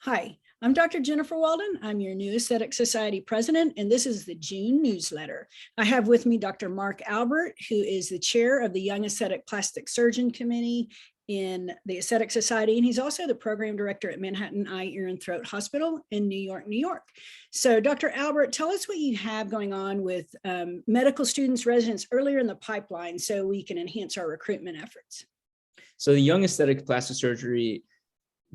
Hi, I'm Dr. Jennifer Walden. I'm your new Aesthetic Society president, and this is the June newsletter. I have with me Dr. Mark Albert, who is the chair of the Young Aesthetic Plastic Surgeon Committee in the Aesthetic Society, and he's also the program director at Manhattan Eye, Ear, and Throat Hospital in New York, New York. So Dr. Albert, tell us what you have going on with medical students, residents earlier in the pipeline so we can enhance our recruitment efforts. So the Young Aesthetic Plastic Surgery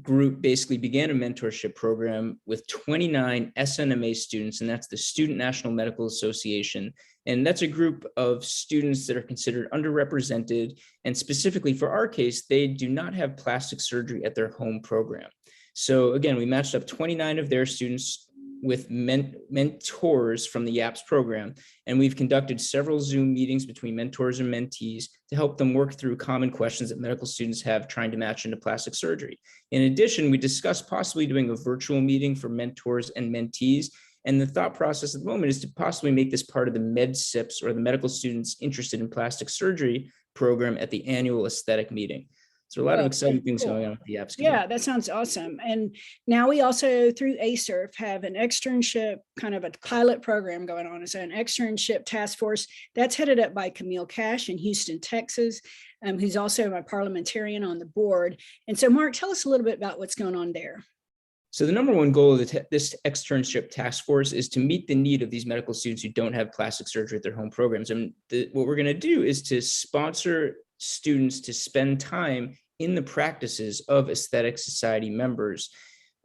group basically began a mentorship program with 29 SNMA students, and that's the Student National Medical Association. And that's a group of students that are considered underrepresented. And specifically for our case, they do not have plastic surgery at their home program. So again, we matched up 29 of their students with mentors from the YAPS program. And we've conducted several Zoom meetings between mentors and mentees to help them work through common questions that medical students have trying to match into plastic surgery. In addition, we discussed possibly doing a virtual meeting for mentors and mentees. And the thought process at the moment is to possibly make this part of the MedSips, or the medical students interested in plastic surgery program, at the annual aesthetic meeting. So a lot of exciting things going on with the apps. Yeah, that sounds awesome. And now we also, through ASERF, have an externship, kind of a pilot program going on. It's an externship task force that's headed up by Camille Cash in Houston, Texas, who's also my parliamentarian on the board. And so, Mark, tell us a little bit about what's going on there. So the number one goal of this externship task force is to meet the need of these medical students who don't have plastic surgery at their home programs. And what we're going to do is to sponsor students to spend time in the practices of Aesthetic Society members.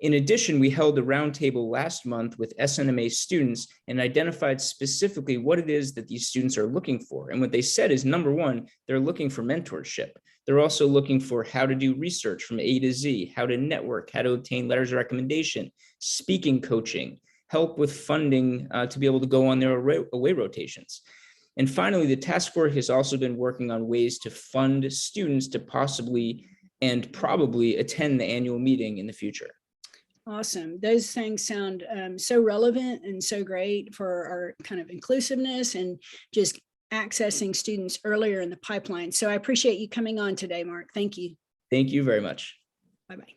In addition, we held a roundtable last month with SNMA students and identified specifically what it is that these students are looking for. And what they said is, number one, they're looking for mentorship. They're also looking for how to do research from A to Z, how to network, how to obtain letters of recommendation, speaking coaching, help with funding to be able to go on their away rotations. And finally, the task force has also been working on ways to fund students to possibly and probably attend the annual meeting in the future. Awesome. Those things sound so relevant and so great for our kind of inclusiveness and just accessing students earlier in the pipeline. So I appreciate you coming on today, Mark. Thank you. Thank you very much. Bye-bye.